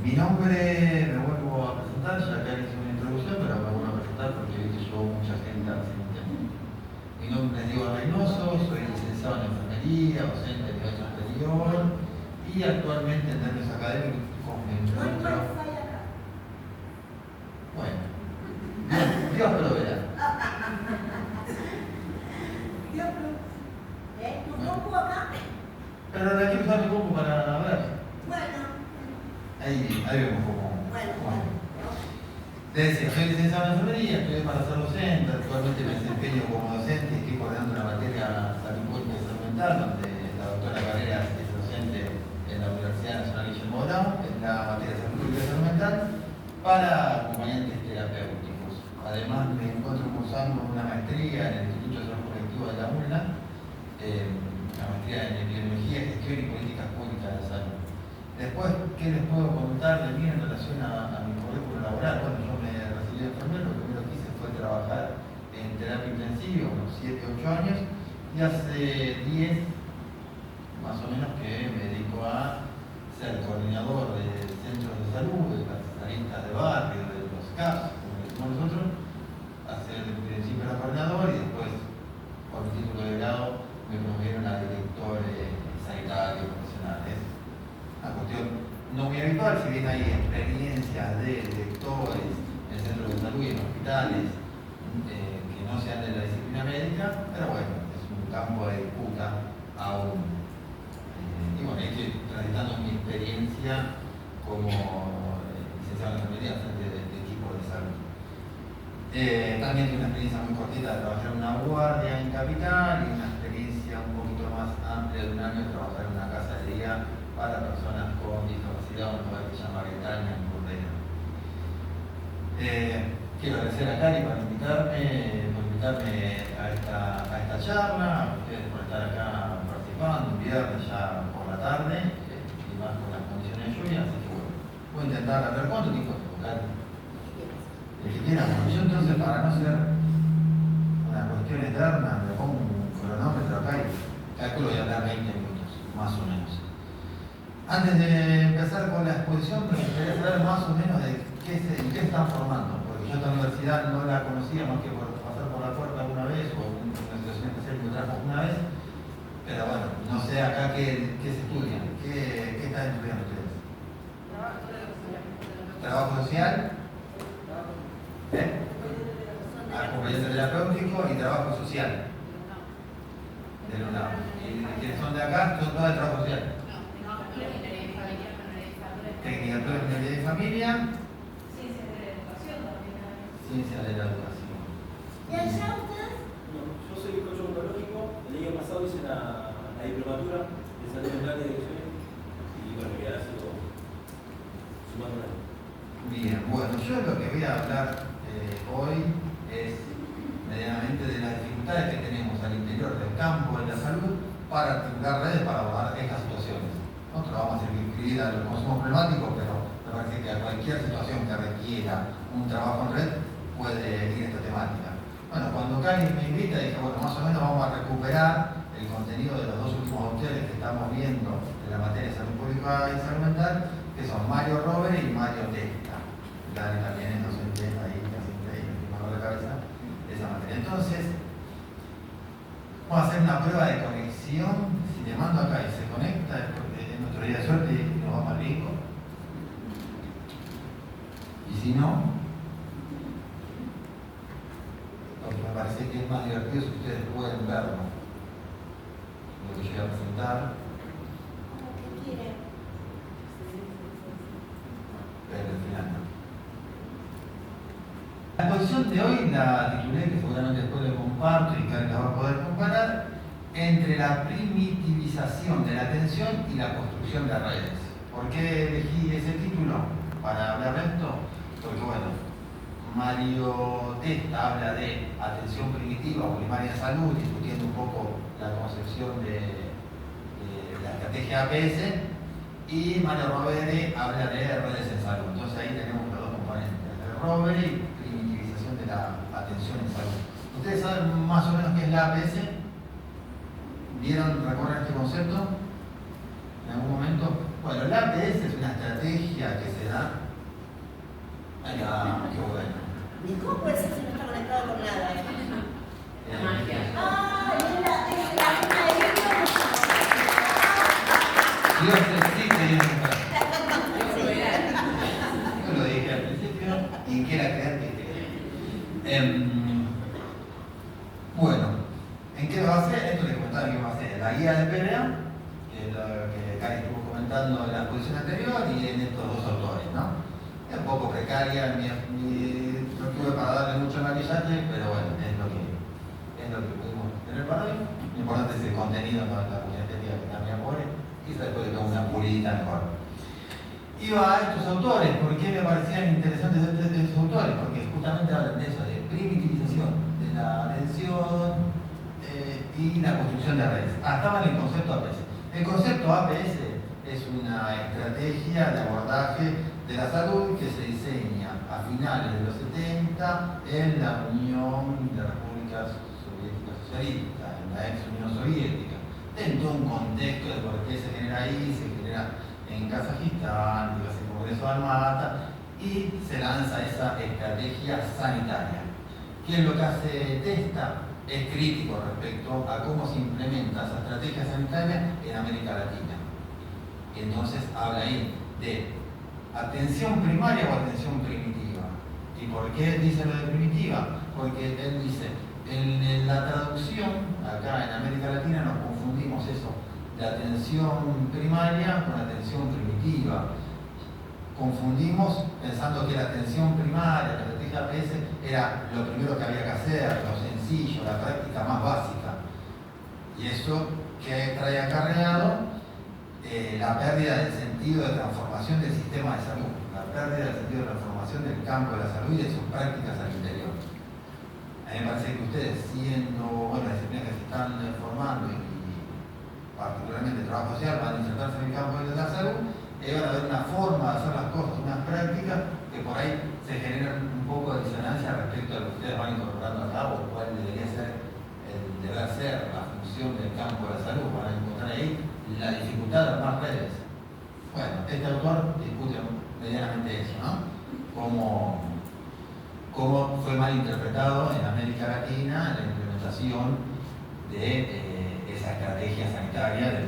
Mi nombre, me vuelvo a presentar, ya que hice una introducción, pero me vuelvo a presentar porque vi que llegó mucha gente al siguiente mundo. Mi nombre es Diego Reynoso, soy licenciado en enfermería, docente de nivel superior y actualmente en términos académicos me encuentro. Bueno, Dios proveerá. ¿Tu compu acá? Pero ahora quiero usar mi compu para ver. Bueno. Ahí vemos cómo. Bueno. Te decía, soy licenciado en enfermería, estudié para ser docente, actualmente me desempeño como docente, estoy coordinando una materia salud pública y salud mental, donde la doctora Carreras es docente en la Universidad Nacional Guillermo Brown, en la materia salud pública y salud mental, para acompañantes terapéuticos. Además me encuentro cursando una maestría en el Instituto de Salud Colectiva de la UNLA, la maestría en epidemiología, gestión y políticas públicas de la salud. Después, ¿qué les puedo contar de mí en relación a mi currículum laboral? Bueno, yo me recibí de enfermero, lo primero que hice fue trabajar en terapia intensiva, unos 7, 8 años, y hace 10 más o menos que me dedico a ser coordinador de centros de salud, de las listas de barrio, de los CAPS, como le decimos nosotros, hacer el principio era coordinador y después, por mi título de grado, me promovieron a director sanitario profesional. Una cuestión no muy habitual, si bien hay experiencias de directores en centros de salud y en hospitales que no sean de la disciplina médica, pero bueno, es un campo de disputa aún. Y bueno, estoy transitando mi experiencia como licenciado en enfermería frente de equipo de salud. También tuve una experiencia muy cortita de trabajar en una guardia en Capital y una experiencia un poquito más amplia de un año de trabajar en una casa de día para personas con discapacidad, un lugar que se llama Bretaña, en Cordero. Quiero agradecer a Cari por invitarme a esta charla, a ustedes por estar acá participando, un viernes ya por la tarde, y más con las condiciones de lluvia, así que bueno, voy a intentar hablar cuánto tiempo tengo, Cari. El que quiera, bueno, yo entonces para no ser una cuestión eterna, me pongo un cronómetro acá y calculo voy a hablar 20 minutos, más o menos. Antes de empezar con la exposición, me gustaría saber más o menos de en qué están formando, porque yo esta universidad no la conocía más que por pasar por la puerta alguna vez o una situación especial que me trajo una vez, pero bueno, no sé acá qué se estudian, qué están estudiando ustedes. Trabajo social, acompañamiento terapéutico y trabajo social. De los lados. Y quienes son de acá son todas de trabajo social. Tecnicatura de Ingeniería de Familia. Ciencias de la Educación también. Ciencias de la Educación. ¿Y allá ustedes? Yo soy coach ontológico, el año pasado hice la diplomatura de salud mental y adicciones y bueno, ya ha sido sumando un año. Bien, bueno, yo lo que voy a hablar hoy es medianamente de las dificultades que tenemos al interior del campo de la salud para articular redes para abordar estas situaciones. Nosotros vamos a circunscribir a los consumos problemáticos, pero me parece que a cualquier situación que requiera un trabajo en red puede ir esta temática. Bueno, cuando Cali me invita, dije, bueno, más o menos vamos a recuperar el contenido de los dos últimos autores que estamos viendo de la materia de salud pública y salud mental, que son Mario Rober y Mario Testa. Dani también es docente ahí, que siempre me mano la cabeza de esa materia. Entonces, vamos a hacer una prueba de conexión. Si te mando acá y se conecta, es porque es nuestro día de suerte y nos vamos al bingo. Y si no, lo que me parece que es más divertido es que ustedes pueden verlo. Lo que yo voy a presentar. Como que quieren. Pero al final no. La exposición de hoy la titulé, que seguramente después le comparto y Karen la va a poder comparar, entre la primitivización de la atención y la construcción de redes. ¿Por qué elegí ese título para hablar de esto? Porque bueno, Mario Testa habla de atención primitiva o primaria de salud, discutiendo un poco la concepción de la estrategia APS, y Mario Rovere habla de redes en salud. Entonces ahí tenemos los dos componentes, el Rovere y primitivización de la atención en salud. ¿Ustedes saben más o menos qué es la APS? ¿Vieron, recorrer este concepto en algún momento? Bueno, la APS es una estrategia estrategia que se da. Ay, qué bueno. ¿Y cómo puede ser si no está conectado con nada? La magia. Ah, es la forma de Dios existe. Soberano. Yo lo dije al principio y quiera creer que bueno, ¿en qué va a ser? Esto les comentaba que va a ser la guía de PBA, que es lo que Cari estuvo comentando en la exposición anterior, y en estos dos autores, ¿no? Es un poco precaria, no tuve para darle mucho maquillaje, pero bueno, es lo que pudimos tener para hoy. Lo importante es el contenido, no la estética que también pone, quizá después le pongo una pulidita mejor. Iba a estos autores, ¿por qué me parecían interesantes estos autores? Porque justamente hablan de eso, de primitivización, de la atención y la construcción de redes. Estaban en el concepto APS. El concepto APS es una estrategia de abordaje de la salud que se diseña a finales de los 70 en la Unión de Repúblicas Soviéticas Socialistas, en la ex Unión Soviética, dentro de un contexto de por qué se genera ahí, se genera en Kazajistán, en el Congreso de Almata, y se lanza esa estrategia sanitaria. ¿Qué es lo que hace Testa? Es crítico respecto a cómo se implementa esa estrategia sanitaria en América Latina. Entonces habla ahí de atención primaria o atención primitiva. ¿Y por qué dice lo de primitiva? Porque él dice, en la traducción, acá en América Latina nos confundimos eso, de atención primaria con atención primitiva. Confundimos pensando que la atención primaria, la estrategia APS, era lo primero que había que hacer, lo sencillo, la práctica más básica. Y eso que trae acarreado la pérdida del sentido de transformación del sistema de salud, la pérdida del sentido de transformación del campo de la salud y de sus prácticas al interior. A mí me parece que ustedes, siendo las disciplinas que se están formando y particularmente el trabajo social, van a insertarse en el campo de la salud, van a ver una forma de hacer las cosas, unas prácticas que por ahí se generan un poco de disonancia respecto a lo que ustedes van incorporando acá o cuál debería ser la función del campo de la salud. Van a encontrar ahí la dificultad de armar redes. Bueno, este autor discute medianamente eso, ¿no? Cómo fue mal interpretado en América Latina la implementación de esa estrategia sanitaria de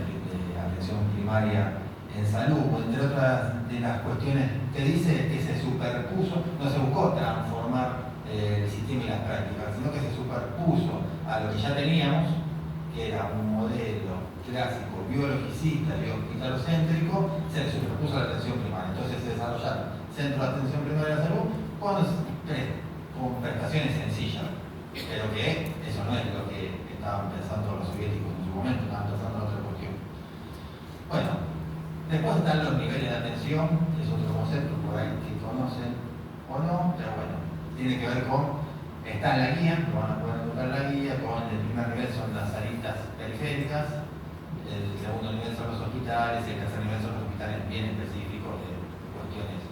atención primaria en salud, entre otras de las cuestiones que dice que se superpuso, no se buscó transformar el sistema y las prácticas, sino que se superpuso a lo que ya teníamos, que era un modelo clásico biologicista y hospitalocéntrico, se le superpuso a la atención primaria. Entonces se desarrollaron centros de atención primaria de la salud con prestaciones sencillas, pero que eso no es lo que estaban pensando los soviéticos en su momento, estaban pensando en otra cuestión. Bueno, después están los niveles de atención, que es otro concepto por ahí que conocen o no, pero bueno, tiene que ver con, está en la guía, lo van a poder encontrar en la guía, con el primer nivel son las salitas periféricas, el segundo nivel son los hospitales y el tercer nivel son los hospitales bien específicos de cuestiones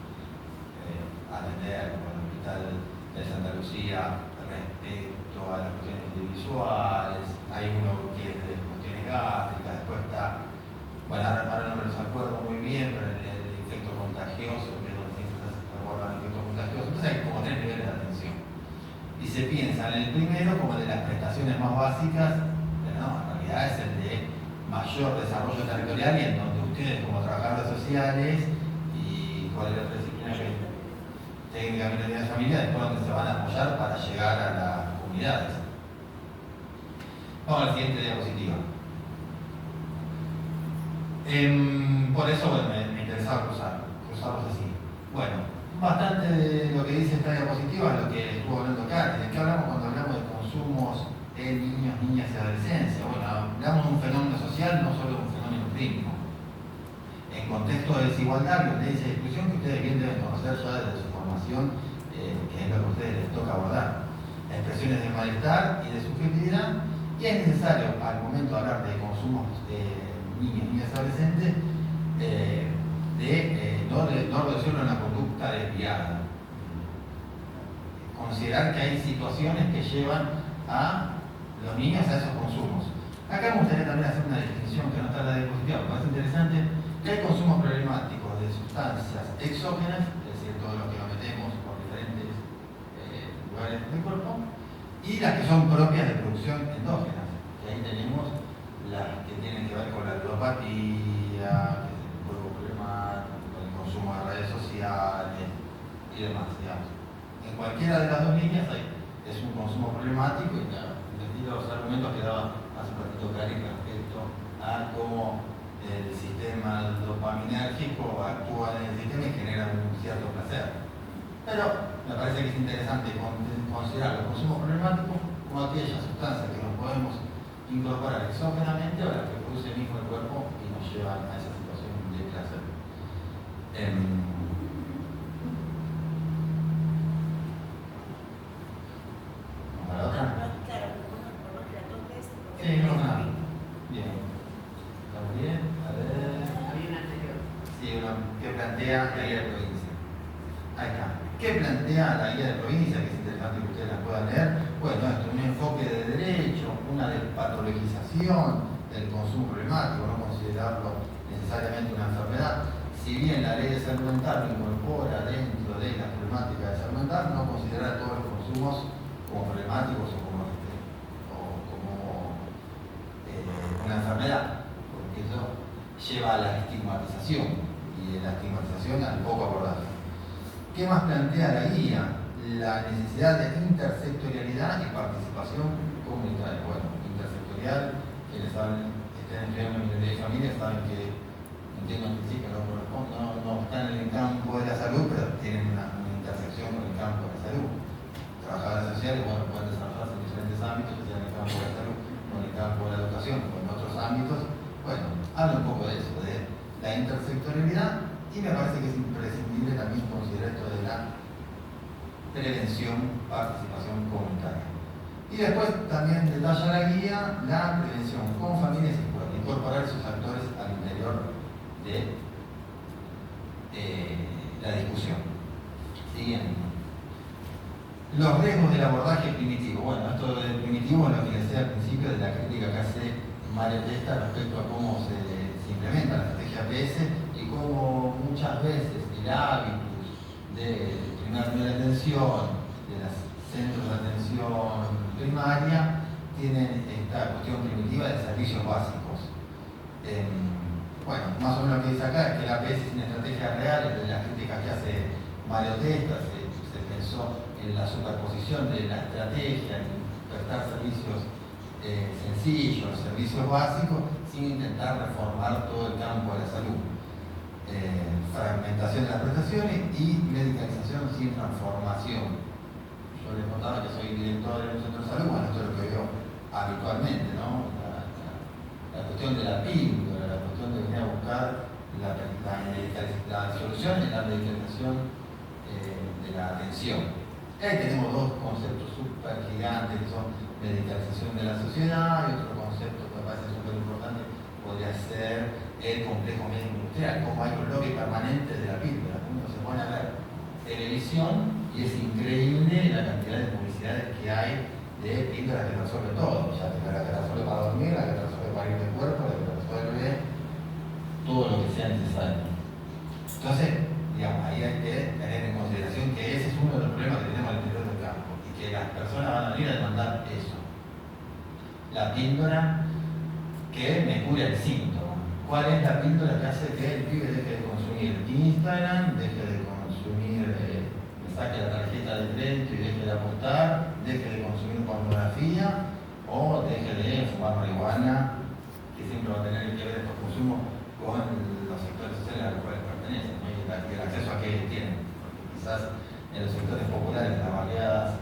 a atender, como el hospital de Santa Lucía respecto a las cuestiones audiovisuales, hay uno que es de cuestiones gástricas, después está, bueno, ahora no me los acuerdo muy bien, pero el efecto contagioso, que es donde siempre se abordan el efecto contagioso. Entonces hay como tres niveles de atención. Y se piensa en el primero como de las prestaciones más básicas, pero no, en realidad es el de mayor desarrollo territorial y en donde ustedes como trabajadores sociales y cuál es la otra disciplina que técnicamente de la familia, después donde se van a apoyar para llegar a las comunidades. Vamos a la siguiente diapositiva. Por eso, bueno, me interesaba cruzarlos así. Bueno, bastante de lo que dice esta diapositiva es lo que estuvo hablando acá. ¿De qué hablamos cuando hablamos de consumos en niños, niñas y adolescencia? Bueno, hablamos de un fenómeno social, no solo de un fenómeno clínico. En contexto de desigualdad, violencia y exclusión, que ustedes bien deben conocer ya desde su formación, que es lo que a ustedes les toca abordar. Expresiones de malestar y de subjetividad, y es necesario, al momento de hablar de consumos de niños, niñas y adolescentes, no reducirlo en una conducta desviada. Considerar que hay situaciones que llevan a los niños a esos consumos. Acá me gustaría también hacer una distinción que no está en la diapositiva, me parece interesante, que hay consumos problemáticos de sustancias exógenas, es decir, todo lo que nos metemos por diferentes lugares del cuerpo, y las que son propias de producción endógena. Y ahí tenemos las que tienen que ver con la ludopatía, que es el juego problemático, con el consumo de redes sociales y demás, digamos. En cualquiera de las dos líneas es un consumo problemático y les di los argumentos que daba hace un ratito Cari respecto a cómo el sistema dopaminérgico actúa en el sistema y genera un cierto placer. Pero me parece que es interesante considerar los consumos problemáticos como aquellas sustancias que nos podemos incorporar exógenamente o las que produce mismo el cuerpo y nos llevan a esa situación de placer. ¿Vamos a la otra? Claro, por lo que la toques. Sí, no, nada. Bien. ¿Estamos bien? A ver. Había una anterior. Sí, uno que plantea la guía de provincia. Ahí está. ¿Qué plantea la guía de provincia? Que es interesante que ustedes la puedan leer. Bueno, esto es un enfoque de derecho, una despatologización del consumo problemático, no considerarlo necesariamente una enfermedad. Si bien la ley de salud mental lo incorpora dentro de la problemática de salud mental, no considera todos los consumos como problemáticos o como una enfermedad, porque eso lleva a la estigmatización y la estigmatización al poco abordaje. ¿Qué más plantea la guía? La necesidad de intersectorialidad y participación comunitaria. Bueno, intersectorial, quienes saben, estén estudiando minoría y familia, saben que entiendo que sí, que no están en el campo de la salud, pero tienen una intersección con el campo de la salud. Trabajadores sociales, bueno, pueden desarrollarse en diferentes ámbitos, ya sea en el campo de la salud, o en el campo de la educación, o en otros ámbitos. Bueno, habla un poco de eso, de la intersectorialidad, y me parece que es imprescindible también considerar esto de la prevención, participación comunitaria. Y después también detalla la guía la prevención con familias y escuelas, incorporar esos actores al interior de la discusión. Siguiente. Los riesgos del abordaje primitivo. Bueno, esto del primitivo es lo que les decía al principio de la crítica que hace Mario Testa respecto a cómo se implementa la estrategia PS y cómo muchas veces el hábitus de primer nivel de atención, de los centros de atención primaria, tienen esta cuestión primitiva de servicios básicos. Bueno, más o menos lo que dice acá es que la PS es una estrategia real, de las críticas que hace Mario Testa, se pensó en la superposición de la estrategia, en prestar servicios sencillos, servicios básicos, sin intentar reformar todo el campo de la salud. Fragmentación de las prestaciones y medicalización sin transformación. Yo les contaba que soy director de un centro de salud, bueno, esto es lo que veo habitualmente, ¿no? La cuestión de la píldora, la cuestión de venir a buscar la solución en la medicalización de la atención. Ahí tenemos dos conceptos súper gigantes que son medicalización de la sociedad y otro concepto que me parece súper importante podría ser el complejo médico industrial, como hay un lobby permanente de la píldora. Uno se pone a ver televisión y es increíble la cantidad de publicidades que hay de píldoras que resuelven todo, ya sea la que resuelve para dormir, la que resuelve para ir del cuerpo, la que resuelve todo lo que sea necesario. Entonces, digamos, ahí hay que tener en consideración que ese es uno de los problemas que tenemos al interior del campo y que las personas van a venir a demandar eso. La píldora que me cura el síntoma. ¿Cuál es la píldora que hace que el pibe deje de consumir Instagram, deje de consumir, me saque la tarjeta de crédito y deje de apostar, deje de consumir pornografía o deje de fumar marihuana, que siempre va a tener que ver estos consumos con los sectores sociales a los cuales pertenecen, ¿no? Y el acceso a que tienen? Porque quizás en los sectores populares, en las barriadas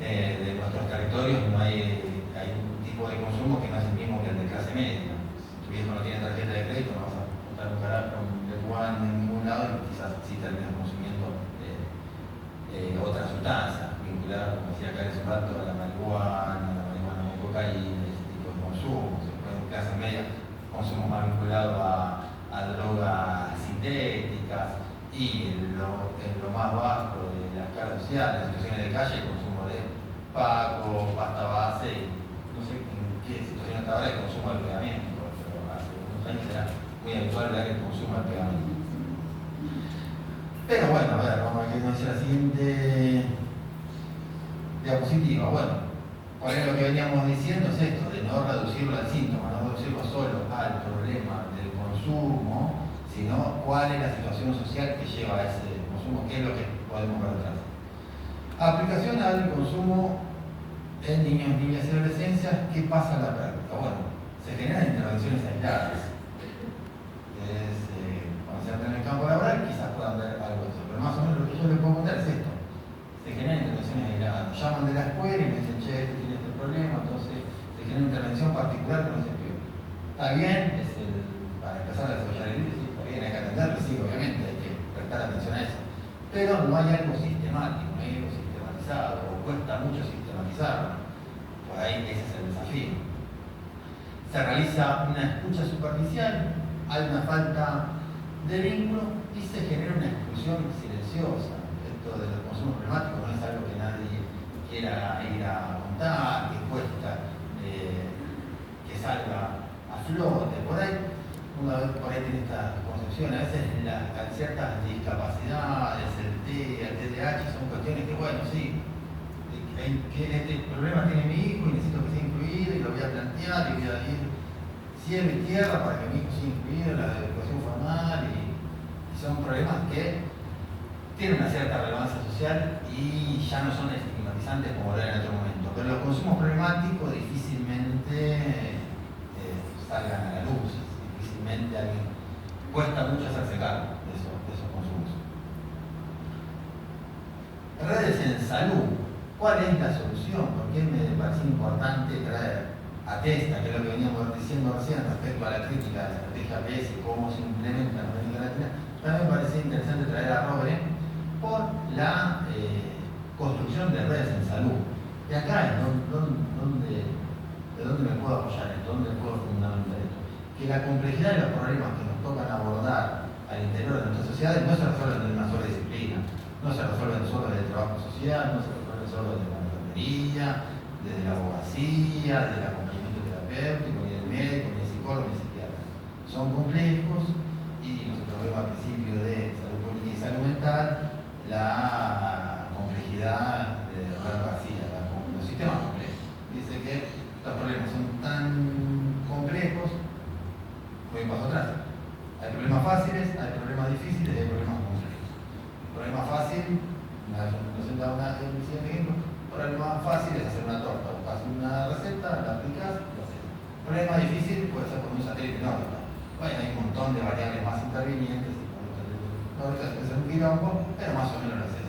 de nuestros territorios, no hay un tipo de consumo que no es el mismo que el de clase media. Si tu viejo no tiene tarjeta de crédito, no vas a juntar un carajo de Juan en ningún lado y quizás sí terminas consumiendo otras sustancias vinculadas, como decía acá hace un rato, a la marihuana con cocaína, ese tipo de consumo. En clase media, consumo más vinculado a drogas sintéticas y en lo más bajo de las escala social, en situaciones de calle, el consumo de Paco, pasta base y no sé en qué situación hasta ahora el consumo del pegamento, pero hace unos años era muy habitual ver el consumo del pegamento. Pero bueno, a ver, vamos a ver qué nos dice la siguiente diapositiva. Bueno, por ahí lo que veníamos diciendo es esto, de no reducirlo al síntoma, no reducirlo solo al problema del consumo, sino cuál es la situación social que lleva a ese consumo, qué es lo que podemos ver atrás. Aplicación al consumo en niños, niñas y adolescencias, ¿qué pasa en la práctica? Bueno, se generan intervenciones aisladas. Cuando se entra en el campo laboral, quizás puedan ver algo de eso, pero más o menos lo que yo les puedo contar es esto. Se generan intervenciones aisladas. Nos llaman de la escuela y me dicen, che, este tiene este problema, entonces se genera una intervención particular con ese pibe. Está bien, para empezar a desarrollar el líder, sí, está bien, hay que atenderlo, sí, obviamente, hay que prestar atención a eso. Pero no hay algo sistemático, no hay algo sistematizado, o cuesta mucho sistematizarlo. Por ahí ese es el desafío. Se realiza una escucha superficial, hay una falta de vínculo y se genera una exclusión silenciosa. Esto del consumo problemático no es algo que nadie quiera ir a contar, que cuesta que salga a flote. Por ahí, una vez por ahí tiene esta concepción, a veces hay ciertas discapacidades, el TDAH son cuestiones que, bueno, sí, que este problema tiene mi hijo y necesito que sea incluido y lo voy a plantear y voy a ir cielo y tierra para que mi hijo sea incluido en la educación formal y son problemas que tienen una cierta relevancia social y ya no son estigmatizantes como lo eran en otro momento. Pero los consumos problemáticos difícilmente salgan a la luz, difícilmente alguien cuesta mucho hacerse cargo de esos consumos. Redes en salud. ¿Cuál es la solución? ¿Por qué me parece importante traer a Testa, que es lo que veníamos diciendo recién respecto a la crítica de la estrategia APS y cómo se implementa en América Latina? También me parece interesante traer a Robre por la construcción de redes en salud. Y acá es de dónde me puedo apoyar esto, dónde puedo fundamentar esto. Que la complejidad de los problemas que nos tocan abordar al interior de nuestras sociedades no se resuelven en una sola disciplina, no se resuelven solo desde el trabajo social, no se resuelven solo desde la enfermería, desde la abogacía, desde el acompañamiento terapéutico, ni del médico, ni del psicólogo, ni del psiquiatra. Son complejos y nosotros vemos al principio de salud pública y salud mental la complejidad de Roberto García, los sistemas complejos. Dice que los problemas son tan complejos, voy un paso atrás. Hay problemas fáciles, hay problemas difíciles y hay problemas complejos. El problema fácil, nos sentamos un siguiente ejemplo, el problema fácil es hacer una torta, buscas una receta, la aplicas, lo haces. El problema difícil puede ser con un satélite en órbita. Bueno, hay un montón de variables más intervinientes, puede ser un quilombo, pero más o menos lo haces.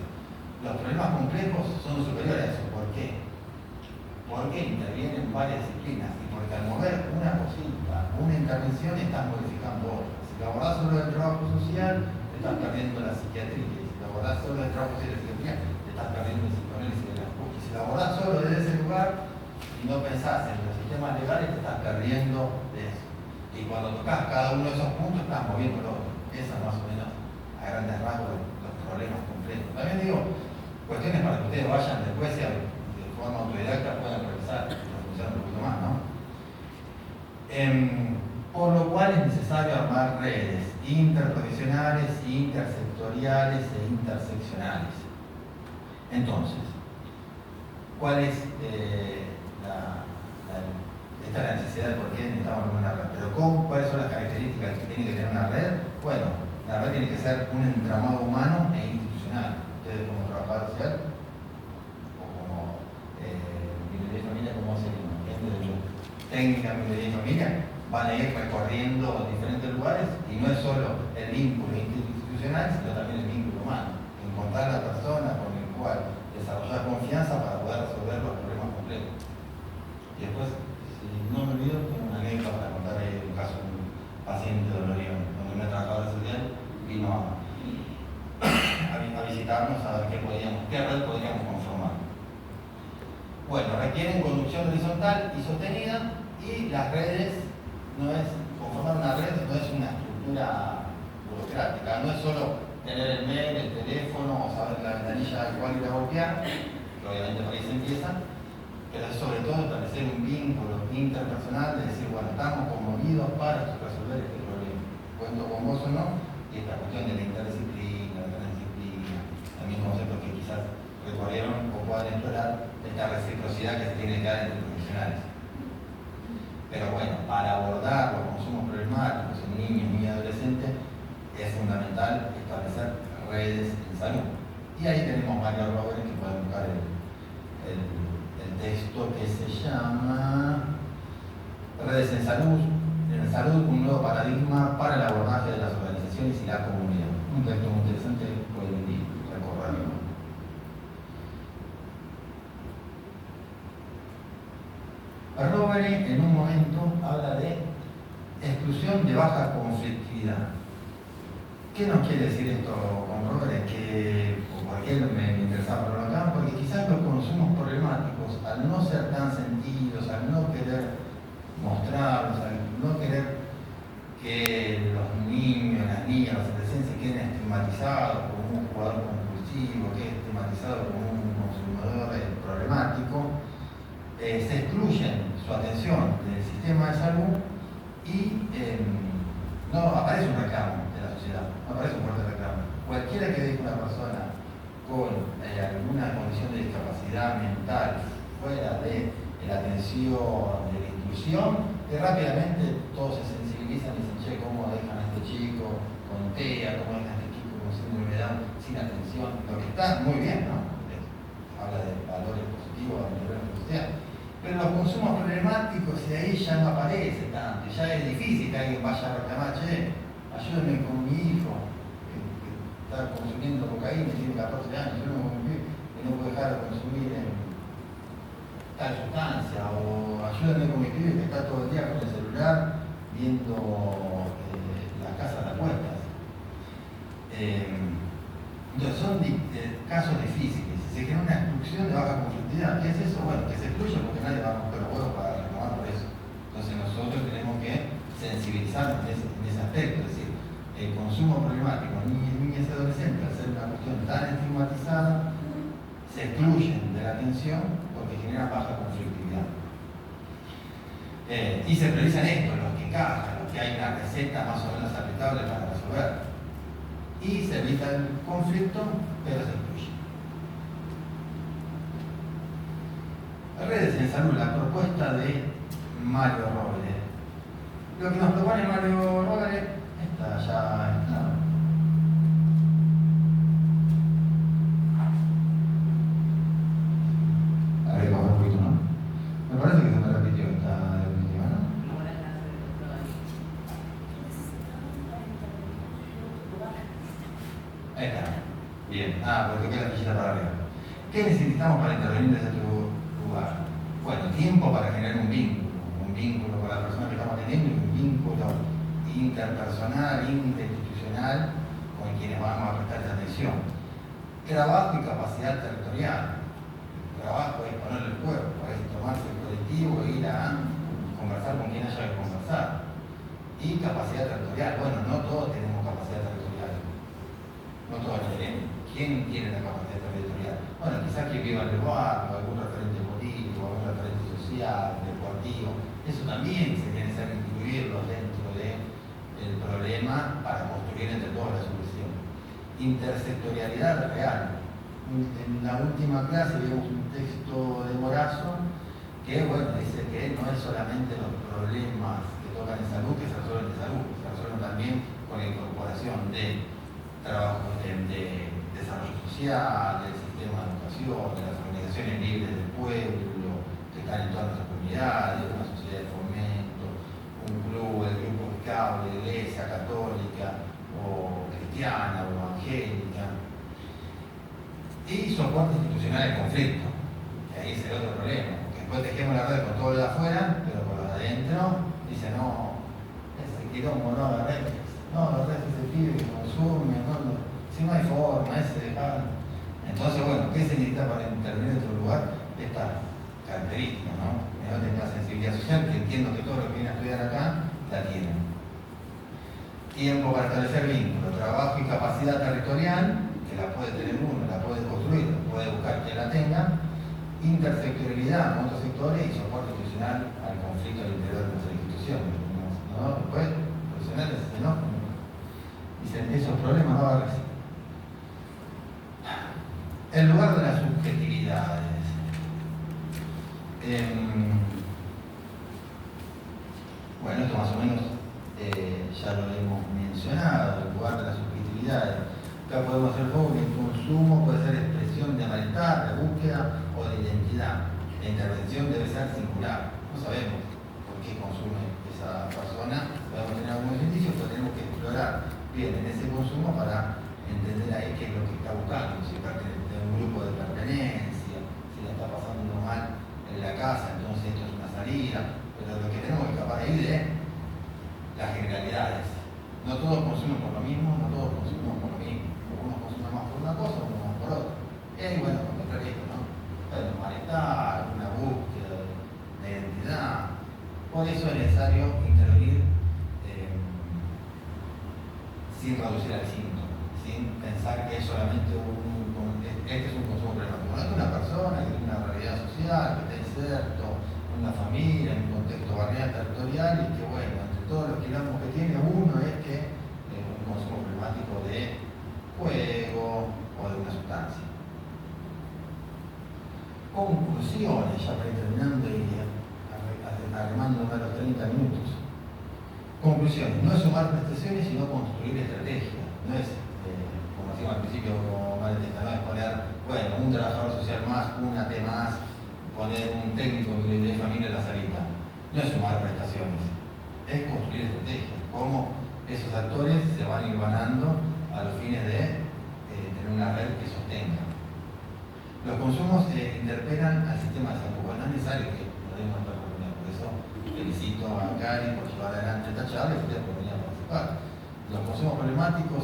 Los problemas complejos son superiores a eso. ¿Por qué? Porque intervienen varias disciplinas y porque al mover una cosita, una intervención, estás modificando otra. Si lo abordás solo del trabajo social, te estás perdiendo la psiquiatría. Si lo abordás solo del trabajo social y la psiquiatría, te estás perdiendo el psicoanálisis de la justicia. Si lo abordás solo desde ese lugar y no pensás en los sistemas legales, te estás perdiendo de eso. Y cuando tocas cada uno de esos puntos, estás moviendo el otro. Eso más o menos, a grandes rasgos, los problemas complejos. También digo, cuestiones para que ustedes vayan después y de forma autodidacta puedan revisar y profundizar un poquito más, ¿no? Por lo cual es necesario armar redes interprofesionales, intersectoriales e interseccionales. Entonces, ¿cuál es esta es la necesidad de por qué necesitamos una red? Pero ¿cuáles son las características que tiene que tener una red? Bueno, la red tiene que ser un entramado humano e institucional. Ustedes como trabajador social o como minoría y familia, como sería gente de técnica, minoría y familia, van a ir recorriendo diferentes lugares y no es solo el vínculo institucional, sino también el vínculo humano. Encontrar la persona con el cual desarrollar confianza para poder resolver los problemas complejos. Y después, si no me olvido, tengo una anécdota para contar ahí un caso de un paciente dolorido, donde una trabajadora social vino a visitarnos a ver qué red podríamos conformar. Bueno, requieren conducción horizontal y sostenida, y las redes conformar una red no es una estructura burocrática, no es solo tener el mail, el teléfono o saber la ventanilla al cual ir a golpear, que obviamente por ahí se empieza, pero es sobre todo establecer un vínculo interpersonal de decir, bueno, estamos conmovidos para resolver este problema. Cuento con vos o no, y esta cuestión de la interdisciplina, la transdisciplina, también conceptos que quizás recorrieron o puedan explorar esta reciprocidad que se tiene que dar entre profesionales. Pero bueno, para abordar los consumos problemáticos en niños y adolescentes es fundamental establecer redes en salud. Y ahí tenemos varios Roberts que pueden buscar el texto que se llama Redes en Salud, un nuevo paradigma para el abordaje de las organizaciones y la comunidad. Un texto muy interesante, pueden recorrerlo. Robert en un momento habla de exclusión de baja conflictividad. ¿Qué nos quiere decir esto con Robert? ¿Por qué me interesaba hablarlo acá? Porque quizás los consumos problemáticos, al no ser tan sentidos, al no querer mostrarlos, al no querer que los niños, las niñas, los adolescentes queden estigmatizados como un jugador compulsivo, queden estigmatizados como un consumidor problemático, se excluyen su atención del sistema de salud y no aparece un reclamo de la sociedad, no aparece un fuerte reclamo. Cualquiera que deje una persona con alguna condición de discapacidad mental fuera de la atención de la inclusión, que rápidamente todos se sensibilizan y dicen, che, ¿cómo dejan a este chico con TEA? ¿Cómo dejan a este chico con síndrome de Down sin atención? Lo que está muy bien, ¿no? Habla de valores positivos, de nivel social. Pero los consumos problemáticos, y ahí ya no aparece tanto, ya es difícil que alguien vaya a reclamar, che, ayúdenme con mi hijo, que está consumiendo cocaína, tiene 14 años, yo no puedo dejar de consumir tal sustancia, o ayúdenme con mi pibe que está todo el día con el celular viendo las casas de apuestas. Entonces son casos difíciles. Se crea una exclusión de baja conflictividad. ¿Qué es eso? Bueno, que se excluye porque nadie va a romper los huevos para reclamar por eso. Entonces nosotros tenemos que sensibilizarnos en ese aspecto, es decir, el consumo problemático en niñas y adolescentes, al ser una cuestión tan estigmatizada, se excluyen de la atención porque generan baja conflictividad. Y se priorizan esto, los que encajan, los que hay una receta más o menos aplicable para resolver. Y se evita el conflicto, pero se excluye. Redes en Salud, la propuesta de Mario Robles. Lo que nos propone Mario Robles, esta ya está. A ver, vamos un poquito, ¿no? Me parece que se me repitió esta definitiva, ¿no? Ahí está. Bien. Porque toqué la fichita para arriba. ¿Qué necesitamos para intervenir desde tu lugar? Bueno, tiempo para generar un vínculo con la persona que estamos atendiendo y un vínculo interpersonal, interinstitucional con quienes vamos a prestar esa atención. Trabajo y capacidad territorial. Trabajo es ponerle el cuerpo, es tomarse el colectivo e ir a conversar con quien haya que conversar. Y capacidad territorial. Bueno, no todos tenemos capacidad territorial. No todos la tenemos. ¿Quién tiene la capacidad territorial? Bueno, quizás que viva en el barrio, algún referente político, algún referente social, deportivo. Eso también se tiene que incluirlo dentro del problema para construir entre todos la solución. Intersectorialidad real. En la última clase vimos un texto de Morazo que, bueno, dice que no es solamente los problemas que tocan en salud que se resuelven en salud, se resuelven también con la incorporación de trabajo de desarrollo social, del sistema de educación, de las organizaciones libres del pueblo, que están en todas nuestras comunidades, una sociedad de fomento, un club, el grupo cable, la iglesia católica, o cristiana, o evangélica. Y soporte institucional del conflicto, que ahí es el otro problema, porque después tejemos la red con todo lo de afuera, pero por lo de adentro, dice no, ese quilombo no la red, no, la red es el pibe que consume, si no hay forma, ese entonces bueno, ¿qué se necesita para intervenir en otro lugar? Esta característica, ¿no? No tener la sensibilidad social, que entiendo que todo lo que viene a estudiar acá la tienen. Tiempo para establecer vínculo, trabajo y capacidad territorial, que la puede tener uno, la puede construir, puede buscar quien la tenga, intersectorialidad con otros sectores y soporte institucional al conflicto al interior de nuestra institución. ¿No? Después, profesionales se enojan. Dicen, esos problemas no va a haber. El lugar de las subjetividades. Bueno, esto más o menos ya lo hemos mencionado, el lugar de las subjetividades. Acá podemos hacer foco que el consumo puede ser expresión de malestar, de búsqueda o de identidad. La intervención debe ser singular. No sabemos por qué consume esa persona, podemos tener algunos indicios, pero tenemos que explorar bien en ese consumo para entender ahí qué es lo que está buscando, si pertenece a un grupo de pertenencia, si la está pasando mal en la casa, entonces esto es una salida, pero lo que tenemos que escapar ahí de las generalidades. No todos consumen por lo mismo, no todos consumimos por lo mismo. Unos consumen más por una cosa, unos más por otra. Y ahí, bueno, encontrar esto, ¿no? Un malestar, una búsqueda de identidad. Por eso es necesario intervenir sin reducir al síntoma, sin pensar que es solamente este es un consumo problemático. No es una persona que tiene una realidad social, que está inserto, una familia, en un contexto barrial territorial y que, bueno, entre todos los quilombos que tiene, uno es que un consumo problemático de juego o de una sustancia. Conclusiones, ya para ir terminando y arremándome a los 30 minutos. Conclusiones, no es sumar prestaciones, sino construir estrategias. No es, como decíamos al principio, como mal no es poner, bueno, un trabajador social más, una T más, poner un técnico de familia en la salita. No es sumar prestaciones, es construir estrategias. Cómo esos actores se van hilvanando a los fines de tener una red que sostenga. Los consumos interpelan al sistema de salud. Bueno, no es necesario que lo demos esta oportunidad, por eso felicito a Cari por llevar adelante esta charla y ustedes por venir a participar. Los consumos problemáticos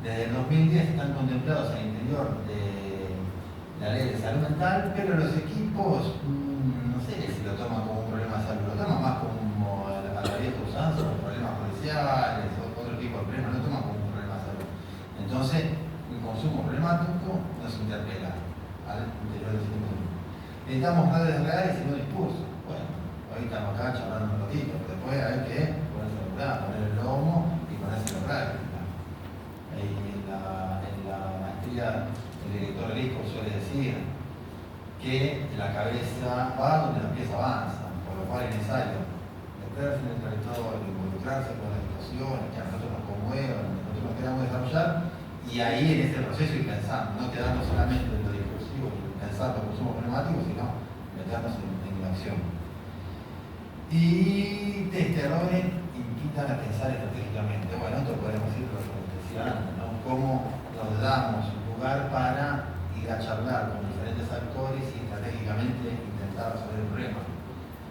desde el 2010 están contemplados al interior de la ley de salud mental, pero los equipos, no sé si lo toman como un problema de salud, lo toman más como a la vieja usanza, como problemas policiales o otro tipo de problemas, no lo toman como un problema de salud. Entonces, el consumo problemático nos interpela al interior del sistema. Necesitamos redes reales y no discursos. Bueno, hoy estamos acá charlando un ratito, pero después hay que ponerse a lugar, poner el lomo y ponerse a práctica. En la maestría, el director Risco suele decir que la cabeza va donde los pies avanzan, por lo cual es necesario meterse en el territorio, involucrarse con las situaciones que a nosotros nos conmuevan, que nosotros nos queramos desarrollar, y ahí en ese proceso ir pensando, no quedarnos solamente en lo discursivo, pensar los consumos problemáticos, sino meternos en la acción. Y errores invitan a pensar estratégicamente. Bueno, esto podemos decir lo que decía antes, ¿no? Cómo nos damos lugar para ir a charlar con diferentes actores y estratégicamente intentar resolver el problema.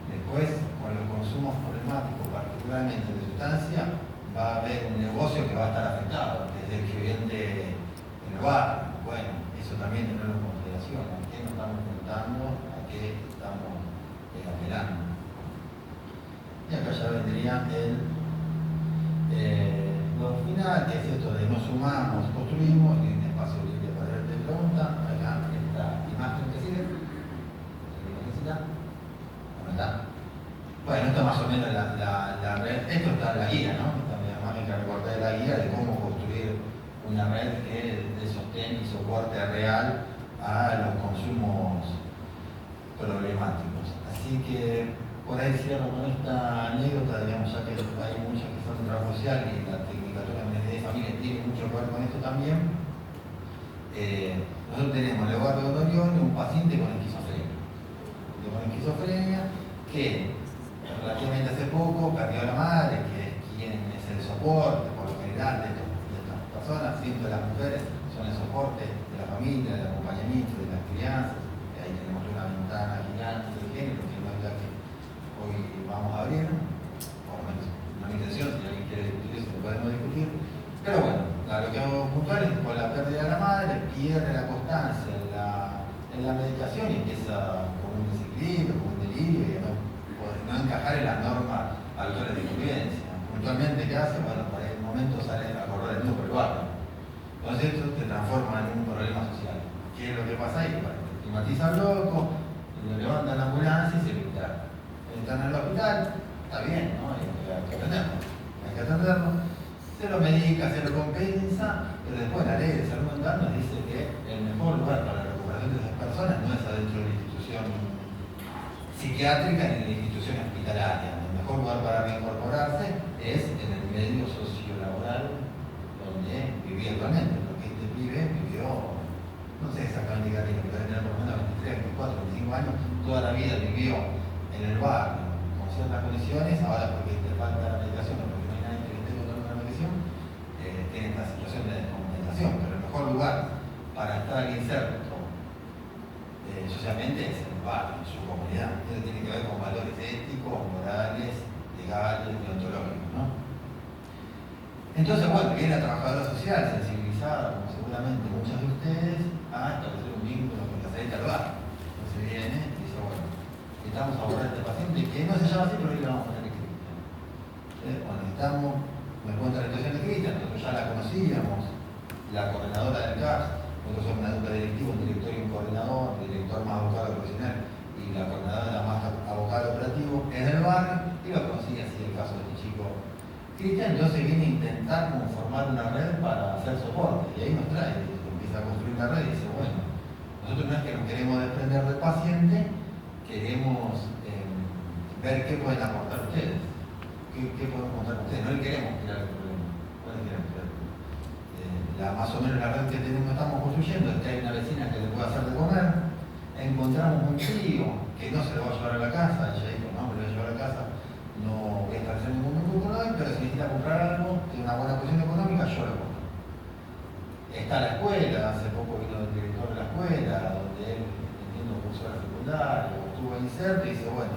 Después, con los consumos problemáticos, particularmente de sustancia, va a haber un negocio que va a estar afectado, desde el que vende en el barrio. Bueno, eso también tenerlo en consideración. ¿A qué nos estamos juntando? ¿A qué estamos apelando? Y acá ya vendría lo final, que es esto de nos sumamos, construimos, y un espacio libre para hacerte pregunta. Acá esta imagen que sigue. ¿Dónde está? Bueno, esto más o menos la red, esto está en la guía, ¿no? También además hay que recordar la guía de cómo construir una red que dé sostén y soporte real a los consumos problemáticos. Así que por ahí cierro con esta anécdota, digamos, ya que hay muchas que son de trabajo social y la tecnicatura de familia tiene mucho que ver con esto también. Nosotros tenemos en el barrio de Orión un paciente con esquizofrenia que relativamente hace poco perdió a la madre, que es quien es el soporte por lo general de estas personas, siempre las mujeres son el soporte de la familia, del acompañamiento de las crianzas. Ahí tenemos una ventana gigante de género que no es la que hoy vamos a abrir, por lo menos una intención, si alguien quiere discutir eso lo podemos discutir. Pero bueno, lo que hago puntual es que con la pérdida de la madre pierde la constancia en la medicación y empieza con un desequilibrio, con un delirio y no encajar en las normas actuales de convivencia. Puntualmente, ¿qué hace? Bueno, por ahí en un momento sale a correr el núcleo barrio. Entonces esto se transforma en un problema social. ¿Qué es lo que pasa ahí? Bueno, estigmatizan loco, lo levantan la ambulancia y se lo internan. Están en el hospital, está bien, ¿no? Hay que atenderlo. se lo medica, se lo compensa, pero después la ley de salud mental nos dice que el mejor lugar para la recuperación de esas personas no es adentro de la institución psiquiátrica ni de la institución hospitalaria. El mejor lugar para reincorporarse es en el medio sociolaboral donde vivía actualmente, porque este pibe vivió, no sé exactamente qué tiene, pero tenía por lo menos 23, 24, 25 años, toda la vida vivió en el barrio, con ciertas condiciones, ahora porque te falta la medicación o porque no hay nadie que le esté dando la medicación, tiene esta situación de descompensación, pero el mejor lugar para estar inserto socialmente es el barrio, en su comunidad. Eso tiene que ver con valores éticos, morales, legales, deontológicos, ¿no? Entonces, bueno, viene la trabajadora social, sensibilizada, como seguramente muchos de ustedes, a establecer un vínculo con la salida al bar. Entonces viene y dice, bueno, necesitamos abordar a este paciente, que no se llama así, pero hoy le vamos a poner Cristian. Bueno, necesitamos, me cuenta la situación de Cristian, nosotros ya la conocíamos, la coordinadora del CAPS, nosotros somos una dupla directiva, un director y un coordinador, el director más abocado profesional y la coordinadora más abocado operativo es del barrio, y lo conocí así el caso de este chico Cristian. Entonces viene a intentar conformar una red para hacer soporte, y ahí nos trae, empieza a construir una red y dice, bueno, nosotros no es que nos queremos desprender del paciente, queremos ver qué pueden aportar ustedes, qué podemos contar con ustedes, no le queremos tirar el problema, no le queremos tirar el problema. Más o menos la red que estamos construyendo es que hay una vecina que le puede hacer de comer, encontramos un tío que no se lo va a llevar a la casa, ella dijo, no, me lo voy a llevar a la casa, no voy a establecer ningún vínculo con él, pero si necesita comprar algo, tiene una buena posición económica, yo lo compro. Está la escuela, hace poco vino el director de la escuela, donde él, entiendo, cursó la secundaria, estuvo inserto y dice, bueno,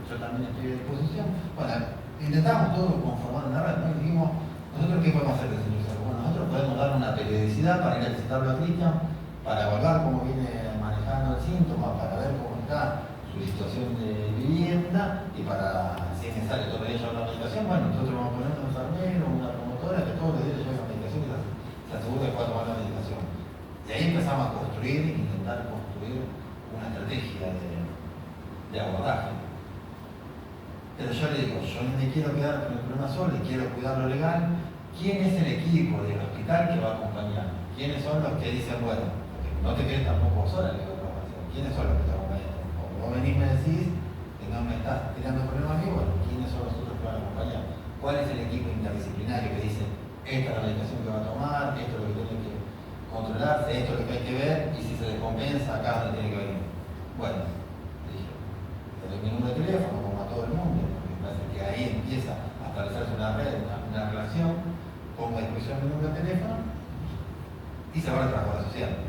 yo también estoy a disposición. Bueno, intentamos todos conformar una red, ¿no? Y dijimos, ¿nosotros qué podemos hacer desde el? Bueno, nosotros podemos dar una periodicidad para ir a visitarlo a Cristian, para evaluar cómo viene manejando el síntoma, para ver cómo está su situación de vivienda y para, si es necesario, todo el día llevar la medicación, bueno, nosotros vamos a poner un enfermero, una promotora que todos los días lleve la medicación y se asegure que pueda tomar la medicación. Y ahí empezamos a construir, intentar construir una estrategia de abordaje. Pero yo le digo, yo no me quiero quedar con el problema solo, le quiero cuidar lo legal. ¿Quién es el equipo del hospital que va a acompañar? ¿Quiénes son los que dicen, bueno, porque no te quedes tampoco sola en la información? ¿Quiénes son los que te acompañan? Como vos venís y me decís que no me estás tirando problemas a mí, bueno, ¿quiénes son los otros que van a acompañar? ¿Cuál es el equipo interdisciplinario que dice, esta es la medicación que va a tomar, esto es lo que tiene que controlarse, esto es lo que hay que ver, y si se descompensa, acá donde tiene que venir? Bueno, dije, le doy mi número de teléfono, como a todo el mundo, porque me parece que ahí empieza a establecerse una red, una relación. Pongo a disposición mi número de teléfono y se va a la trabajadora social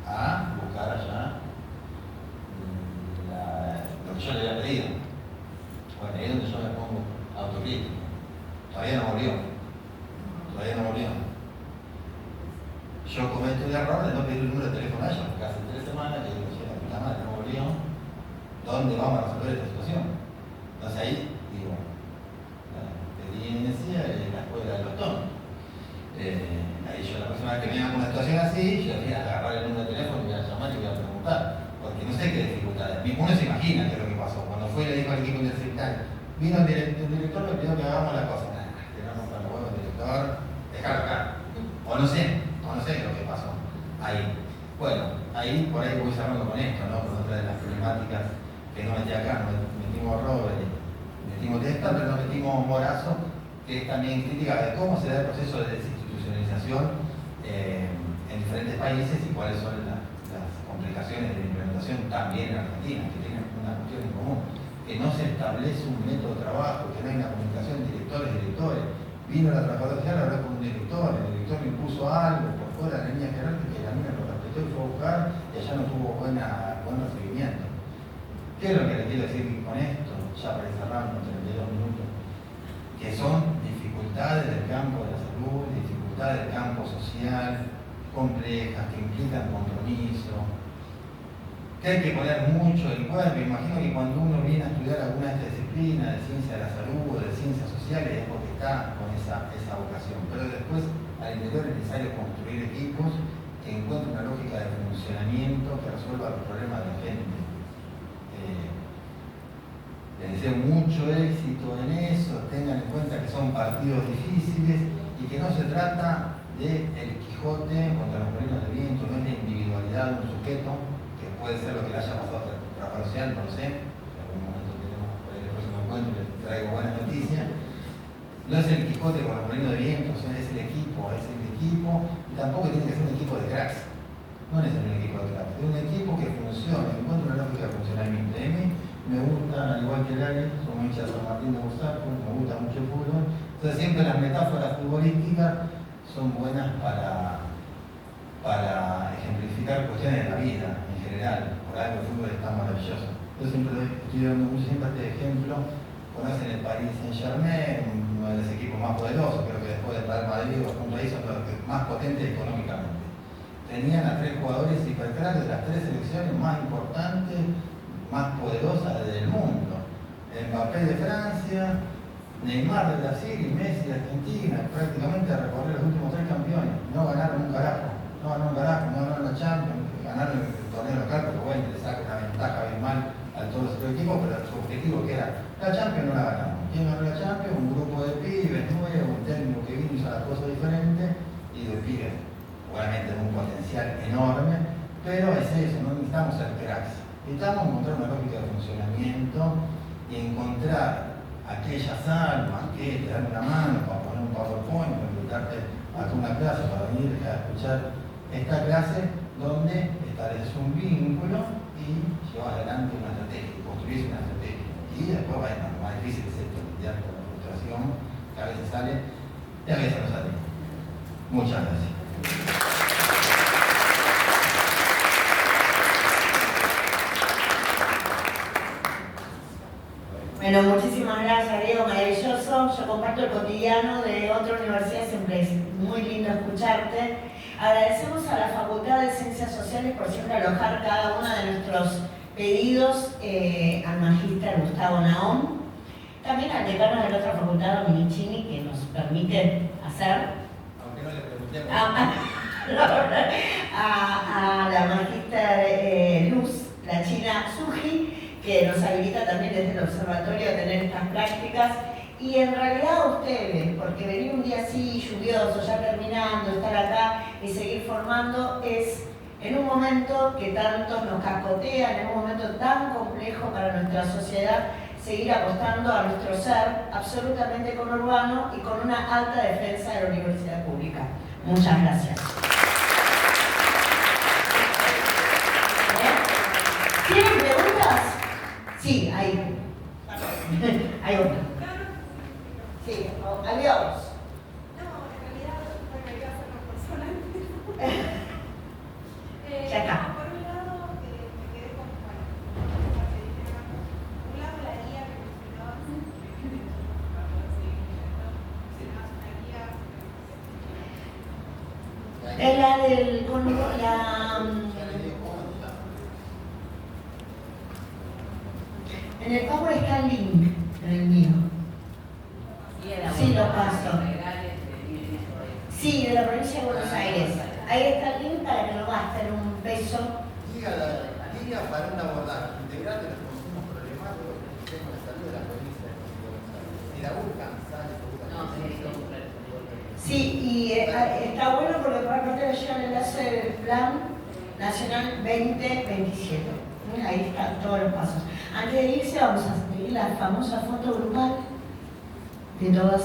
a buscar allá lo que yo le había pedido. Bueno, ahí es donde yo me pongo autocrítico. Todavía no volvió. Yo cometo el error de no pedir el número de teléfono a ella, porque hace 3 semanas que digo, la puta madre no volvió. ¿Dónde vamos a resolver esta situación? Entonces ahí digo, decía la escuela de los tonos. Ahí yo la próxima vez que venga con una situación así, yo voy a agarrar el número de teléfono y voy a llamar y voy a preguntar, porque no sé qué dificultades. Uno se imagina qué es lo que pasó. Cuando fue y le dijo al equipo interdisciplinario, vino el director, me pidió que hagamos la cosa. Tiramos para los huevos, director, dejarlo acá. O no sé lo que pasó ahí. Bueno, ahí por ahí voy cerrando con esto, ¿no? Con otra de las problemáticas que no metí acá, metimos Robert, metimos Testa, pero no metimos Morazo, que es también crítica de cómo se da el proceso de desinstitucionalización en diferentes países y cuáles son las complicaciones de la implementación también en Argentina, que tienen una cuestión en común, que no se establece un método de trabajo, que no hay una comunicación de directores. Vino la trabajadora social a hablar con un director, el director le impuso algo por fuera de la línea jerárquica y la mina lo respetó y fue a buscar y allá no tuvo buen recibimiento. ¿Qué es lo que le quiero decir con esto? Ya para ir cerrando, 32 minutos. Que son dificultades del campo de la salud, dificultades del campo social, complejas, que implican compromiso, que hay que poner mucho del cuerpo. Imagino que cuando uno viene a estudiar alguna de estas disciplinas, de ciencia de la salud o de ciencias sociales, es porque está con esa vocación. Pero después, al interior es necesario construir equipos que encuentren una lógica de funcionamiento que resuelva los problemas de la gente. Les deseo mucho éxito en eso, tengan en cuenta que son partidos difíciles y que no se trata de el Quijote contra los molinos de viento, no es la individualidad de un sujeto, que puede ser lo que le haya pasado a Rafael Ocean, no lo sé, en algún momento tenemos por ahí el próximo encuentro les traigo buenas noticias. No es el Quijote con los molinos de viento, es el equipo, y tampoco tiene que ser un equipo de cracks. No es un equipo de cracks, es un equipo que funciona, que encuentra una lógica de funcionamiento. A mí me gusta, al igual que Lali, como hincha de San Martín de Bursaco, me gusta mucho el fútbol. Entonces siempre las metáforas futbolísticas son buenas para ejemplificar cuestiones de la vida en general. Por algo el fútbol es tan maravilloso. Yo siempre estoy dando mucho siempre este ejemplo. Conocen el Paris Saint-Germain, uno de los equipos más poderosos, creo que después del Real Madrid o junto ahí son los más potentes económicamente. Tenían a 3 jugadores hipercracks de las 3 selecciones más importantes, más poderosas del mundo. Mbappé de Francia, Neymar de Brasil y Messi de Argentina, prácticamente a recorrer los últimos 3 campeones. No ganaron un carajo, no ganaron la Champions, ganaron el torneo local, pero bueno, le saca una ventaja abismal a todos los equipos, pero su objetivo que era la Champions no la ganamos. ¿Quién ganó la Champions? Un grupo de pibes nuevos, un técnico que vino y hizo las cosas diferentes, y de pibes, obviamente de un potencial enorme, pero es eso, no necesitamos ser cracks. Necesitamos encontrar una lógica de funcionamiento y encontrar aquellas almas que te dan una mano para poner un PowerPoint, para invitarte a una clase, para venir a escuchar esta clase, donde estableces un vínculo y llevas adelante una estrategia, construís una estrategia. Y después, bueno, lo más difícil es esto, lidiar con la frustración, que a veces sale y a veces no sale. Muchas gracias. Bueno, muchísimas gracias, Diego, maravilloso. Yo comparto el cotidiano de otra universidad, siempre es muy lindo escucharte. Agradecemos a la Facultad de Ciencias Sociales por siempre alojar cada uno de nuestros pedidos, al magíster Gustavo Naón, también al decano de la otra facultad, Dominichini, que nos permite hacer. Aunque no le preguntemos. A la magíster Luz, la china Suji, que nos habilita también desde el observatorio a tener estas prácticas. Y en realidad a ustedes, porque venir un día así lluvioso, ya terminando, estar acá y seguir formando, es en un momento que tantos nos cascotean, en un momento tan complejo para nuestra sociedad, seguir apostando a nuestro ser absolutamente conurbano y con una alta defensa de la universidad pública. Muchas gracias. ¿Tienen preguntas? Sí, ahí. Hay una. Sí, adiós. No, en realidad lo que iba a hacer personalmente. Ya está. Por un lado, me quedé con, un lado la guía que mencionabas, Es la del en el Power está el link, en el mío. Sí, lo paso. Sí, de la provincia de Buenos Aires. Ahí está el link para que no gasten un peso. Guía para un abordaje integral de los consumos problemáticos del sistema de salud de la provincia de Buenos Aires. Si la buscan, sale seguro. Sí, y está bueno porque por aparte le lleva el enlace del Plan Nacional 2027. Ahí están todos los pasos. Antes de irse vamos a seguir la famosa foto grupal de todas